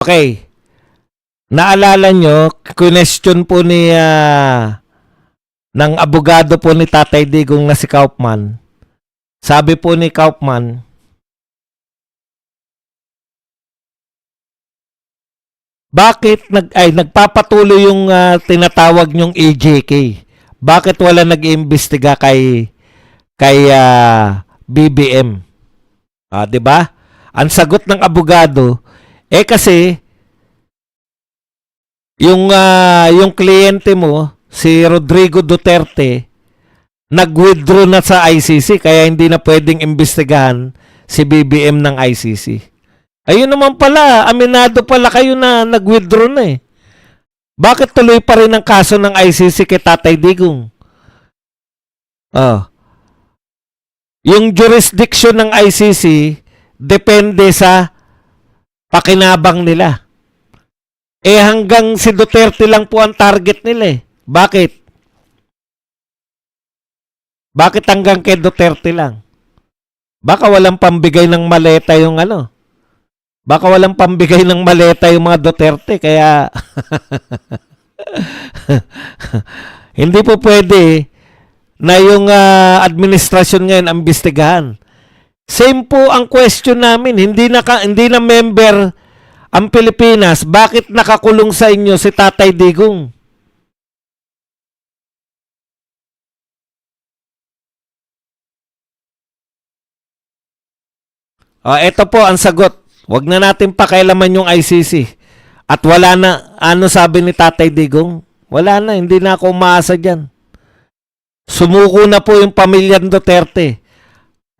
Okay. Naalala nyo, question po ni ng abogado po ni Tatay Digong na si Kaufman. Sabi po ni Kaufman, bakit nagpapatuloy yung tinatawag nyong EJK? Bakit wala nag-iimbestiga kay BBM? 'Di ba? Ang sagot ng abogado, kasi yung kliyente mo, si Rodrigo Duterte, nag-withdraw na sa ICC kaya hindi na pwedeng imbestigahan si BBM ng ICC. Ayun naman pala, aminado pala kayo na nag-withdraw na eh. Bakit tuloy pa rin ang kaso ng ICC kay Tatay Digong? Yung jurisdiction ng ICC depende sa pakinabang nila. Hanggang si Duterte lang po ang target nila eh. Bakit? Bakit hanggang kay Duterte lang? Baka walang pambigay ng maleta yung Baka walang pambigay ng maleta yung mga Duterte, kaya hindi po pwede na yung administrasyon ngayon ang imbestigahan. Same po ang question namin, hindi na member ang Pilipinas, bakit nakakulong sa inyo si Tatay Digong? Ito po ang sagot. Huwag na natin pakialaman yung ICC. At wala na, sabi ni Tatay Digong? Wala na, hindi na ako umaasa dyan. Sumuko na po yung pamilya Duterte.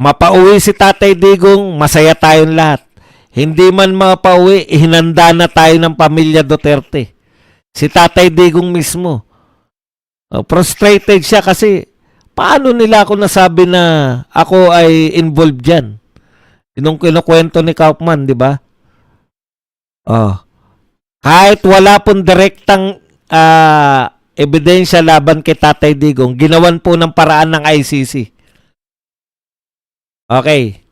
Mapauwi si Tatay Digong, masaya tayong lahat. Hindi man mapauwi, hinanda na tayo ng pamilya Duterte. Si Tatay Digong mismo. Frustrated siya kasi paano nila ako nasabi na ako ay involved dyan? Yung kinukwento ni Kaufman, di ba? Kahit wala pong direktang ebidensya laban kay Tatay Digong, ginawan po ng paraan ng ICC. Okay.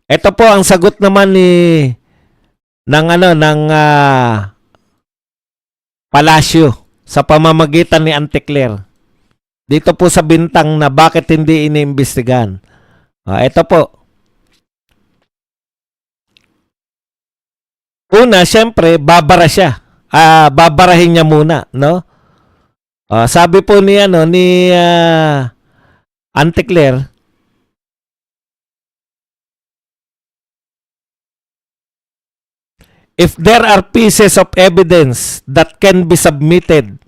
Ito po ang sagot naman ng Palacio sa pamamagitan ni Anticler. Dito po sa bintang na bakit hindi iniimbestigahan. Ito po. Una, siyempre, babara siya. Babarahin niya muna, no? Sabi po ni Anticler, if there are pieces of evidence that can be submitted,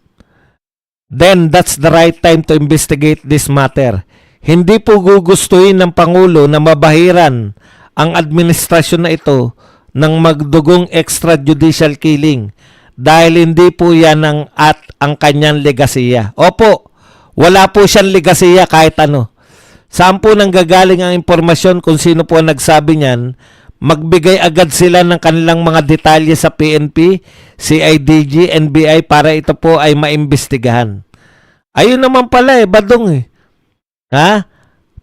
then that's the right time to investigate this matter. Hindi po gugustuhin ng Pangulo na mabahiran ang administrasyon na ito ng magdugong extrajudicial killing dahil hindi po yan ang kanyang legasiya. Opo, wala po siyang legasiya kahit ano. Saan po nanggagaling ang impormasyon kung sino po ang nagsabi niyan? Magbigay agad sila ng kanilang mga detalye sa PNP, CIDG, NBI para ito po ay maimbestigahan. Ayun naman pala badong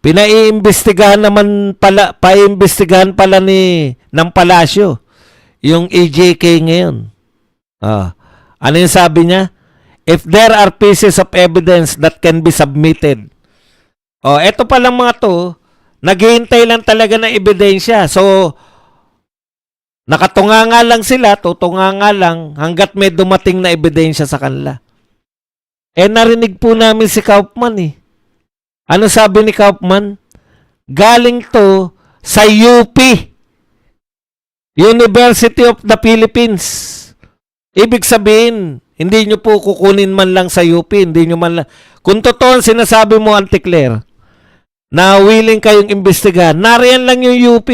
Pinaiimbestigahan naman pala, paiimbestigahan pala ng Palacio yung EJK ngayon. Ano yung sabi niya? If there are pieces of evidence that can be submitted. Eto palang mga to, naghihintay lang talaga ng ebidensya. So, nakatunganga lang sila, tutunganga lang hanggat may dumating na ebidensya sa kanila. Narinig po namin si Kaufman Ano sabi ni Kaufman? Galing to sa UP, University of the Philippines. Ibig sabihin, hindi nyo po kukunin man lang sa UP, hindi nyo man lang. Kung totoo ang sinasabi mo, Anticler, na willing kayong imbestigahan, nariyan lang yung UP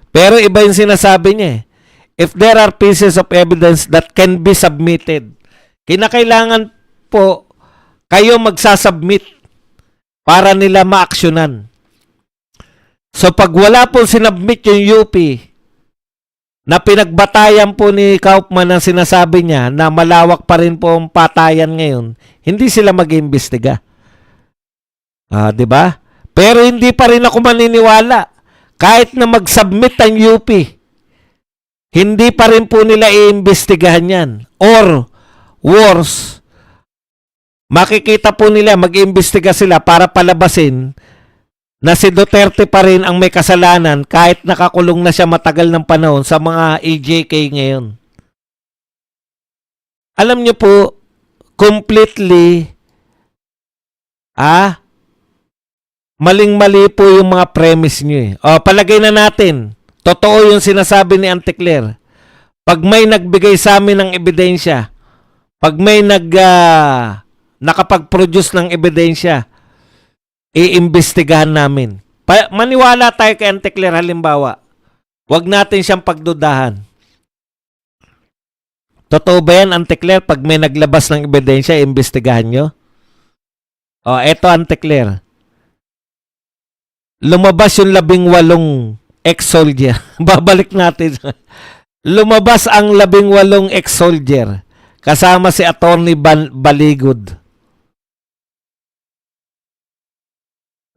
Pero iba yung sinasabi niya If there are pieces of evidence that can be submitted, kinakailangan po kayo magsasubmit para nila ma-aksyonan. So pag wala po sinubmit yung UP na pinagbatayan po ni Kaufman ang sinasabi niya na malawak pa rin po ang patayan ngayon, hindi sila mag-iimbestiga. 'Di ba? Pero hindi pa rin ako maniniwala kahit na mag-submit ang UP hindi pa rin po nila iimbestigahan yan. Or, worse, makikita po nila, mag-iimbestiga sila para palabasin na si Duterte pa rin ang may kasalanan kahit nakakulong na siya matagal ng panahon sa mga AJK ngayon. Alam niyo po, completely, maling-mali po yung mga premise niyo eh. O, palagay na natin, totoo yung sinasabi ni Auntie Claire. Pag may nagbigay sa amin ng ebidensya, pag may nakapag-produce ng ebidensya, iimbestigahan namin. Maniwala tayo kay Auntie Claire halimbawa. Huwag natin siyang pagdudahan. Totoo ba yan, Auntie Claire, pag may naglabas ng ebidensya, iimbestigahan nyo? O, eto Auntie Claire. Lumabas yung 18 ex-soldier. Babalik natin. Lumabas ang 18 ex-soldier kasama si Attorney Baligod.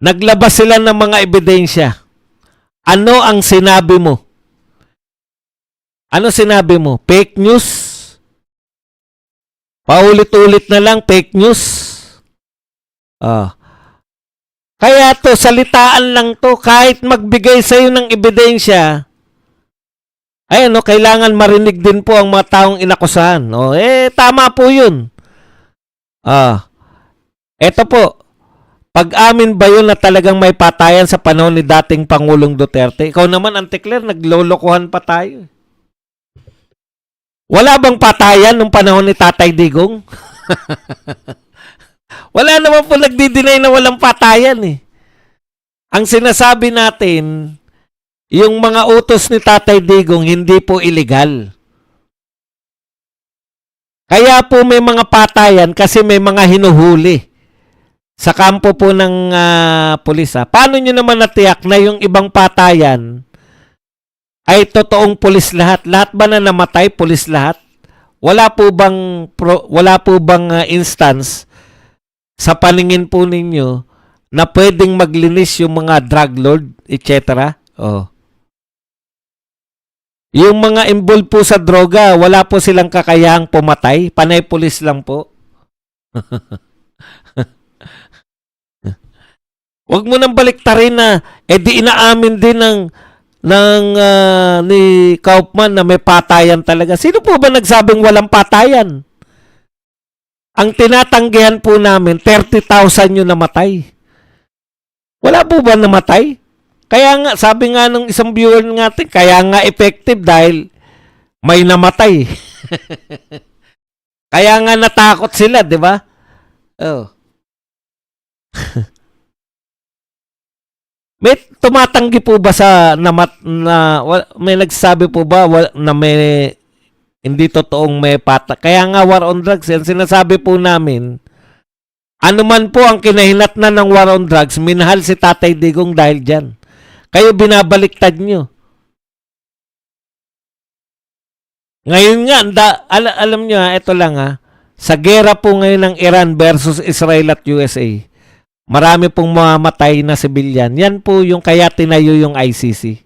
Naglabas sila ng mga ebidensya. Ano ang sinabi mo? Ano sinabi mo? Fake news? Paulit-ulit na lang, fake news? Kaya to, salitaan lang to. Kahit magbigay sa'yo ng ebidensya, kailangan marinig din po ang mga taong inakusahan. Tama po yun. Eto po, pag-amin ba yun na talagang may patayan sa panahon ni dating Pangulong Duterte? Ikaw naman, Auntie Claire, naglolokohan pa tayo. Wala bang patayan nung panahon ni Tatay Digong? Wala naman po nagdi-deny na walang patayan eh. Ang sinasabi natin, yung mga utos ni Tatay Digong hindi po illegal. Kaya po may mga patayan kasi may mga hinuhuli sa kampo po ng pulis. Paano nyo naman natiyak na yung ibang patayan ay totoong pulis lahat? Lahat ba na namatay, pulis lahat? Wala po bang instance sa paningin po ninyo na pwedeng maglinis yung mga drug lord, etc.? Yung mga involved po sa droga, wala po silang kakayahang pumatay, panay pulis lang po. Huwag mo nang baliktarin na di inaamin din ni Kaufman na may patayan talaga. Sino po ba nagsabing walang patayan? Ang tinatanggihan po namin, 30,000 yung namatay. Wala po ba namatay? Kaya nga, sabi nga ng isang viewer natin, kaya nga effective dahil may namatay. Kaya nga natakot sila, di ba? May tumatanggi po ba may nagsasabi po ba na may hindi totoong may kaya nga war on drugs, yan sinasabi po namin, ano man po ang kinahinatnan ng war on drugs, minahal si Tatay Digong dahil dyan. Kayo binabaliktad nyo. Ngayon nga, alam nyo ito lang sa gera po ngayon ng Iran versus Israel at USA, marami pong mamamatay na sibilyan. Yan po yung kaya tinayo yung ICC.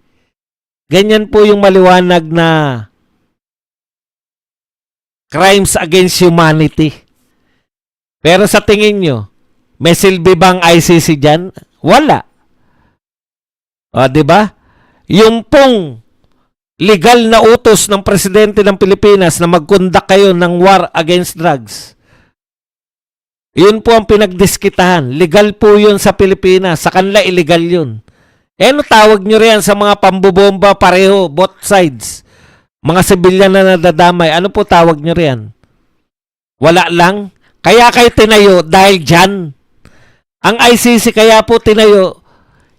Ganyan po yung maliwanag na crimes against humanity. Pero sa tingin nyo, may silbi bang ICC dyan? Wala. Diba? Yung pong legal na utos ng presidente ng Pilipinas na mag-conduct kayo ng war against drugs, yun po ang pinagdiskitahan. Legal po yun sa Pilipinas. Sa kanila, illegal yun. Ano tawag nyo riyan sa mga pambubomba pareho, both sides? Mga sibilyan na nadadamay. Ano po tawag nyo riyan? Wala lang. Kaya kayo tinayo dahil dyan. Ang ICC kaya po tinayo,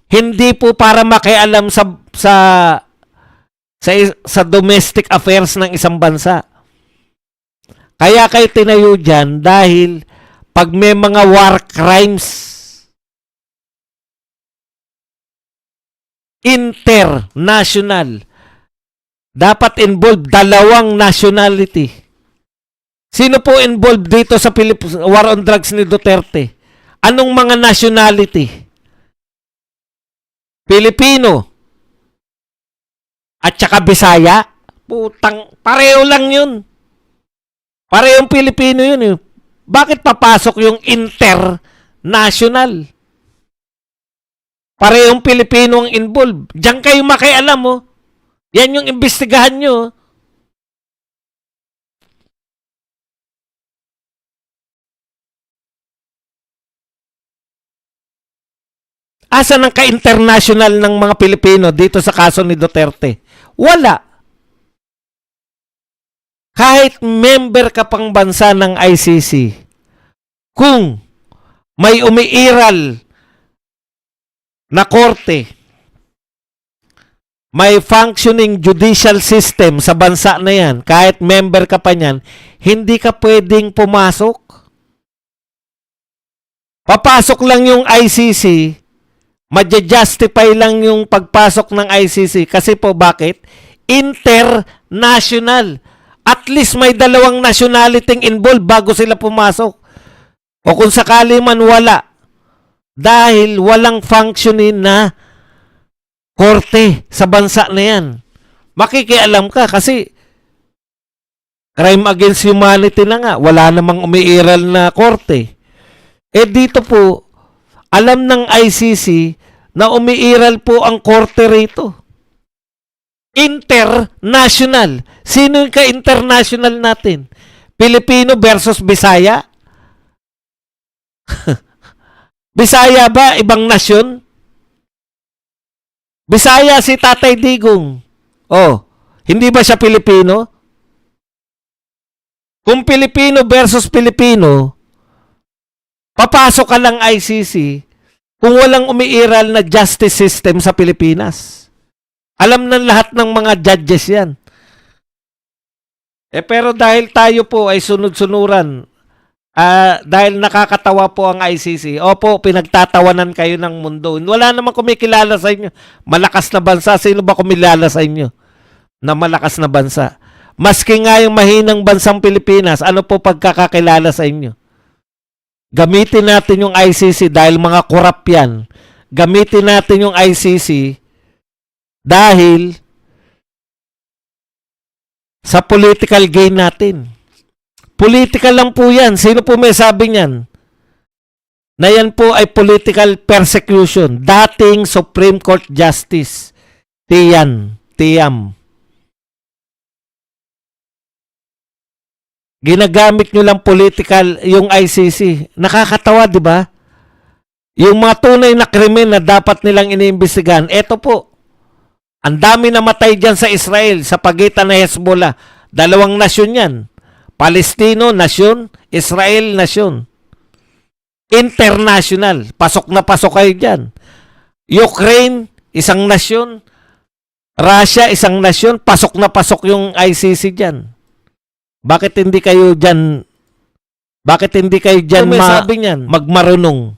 hindi po para makialam sa domestic affairs ng isang bansa. Kaya kayo tinayo dyan dahil pag may mga war crimes, international, dapat involved dalawang nationality. Sino po involved dito sa war on drugs ni Duterte? Anong mga nationality? Pilipino at saka Bisaya? Putang, pareho lang yun. Parehong Pilipino yun eh. Bakit papasok yung international? Parehong Pilipino ang involved. Diyan kayo makialam, oh. Yan yung imbestigahan nyo. Asan ang ka-international ng mga Pilipino dito sa kaso ni Duterte? Wala. Kahit member ka pang bansa ng ICC, kung may umiiral na korte, may functioning judicial system sa bansa na yan, kahit member ka pa niyan, hindi ka pwedeng pumasok. Papasok lang yung ICC, madja-justify lang yung pagpasok ng ICC kasi po bakit? International. At least may dalawang nationality involved bago sila pumasok. O kung sakali man wala. Dahil walang functioning na korte sa bansa na yan. Makikialam ka kasi crime against humanity na nga. Wala namang umiiral na korte. Eh dito po, alam ng ICC na umiiral po ang korte rito. International. Sino yung ka-international natin? Pilipino versus Bisaya? Bisaya ba? Ibang nasyon? Bisaya si Tatay Digong. Oh, hindi ba siya Pilipino? Kung Pilipino versus Pilipino, papasok ka lang ICC kung walang umiiral na justice system sa Pilipinas. Alam ng lahat ng mga judges yan. Pero dahil tayo po ay sunod-sunuran, dahil nakakatawa po ang ICC, opo, pinagtatawanan kayo ng mundo. Wala namang kumikilala sa inyo. Malakas na bansa. Sino ba kumilala sa inyo na malakas na bansa? Maski nga yung mahinang bansang Pilipinas, ano po pagkakakilala sa inyo? Gamitin natin yung ICC dahil mga korap yan. Gamitin natin yung ICC dahil sa political gain natin. Political lang po yan. Sino po may sabi niyan? Na yan po ay political persecution. Dating Supreme Court Justice Tiam. Ginagamit nyo lang political yung ICC. Nakakatawa, di ba? Yung mga tunay na krimen na dapat nilang iniimbestigahan, eto po. Ang dami namatay dyan sa Israel sa pagitan ng Hezbollah. Dalawang nasyon yan. Palestino, nasyon. Israel, nasyon. International. Pasok na pasok kayo dyan. Ukraine, isang nasyon. Russia, isang nasyon. Pasok na pasok yung ICC dyan. Bakit hindi kayo dyan magmarunong?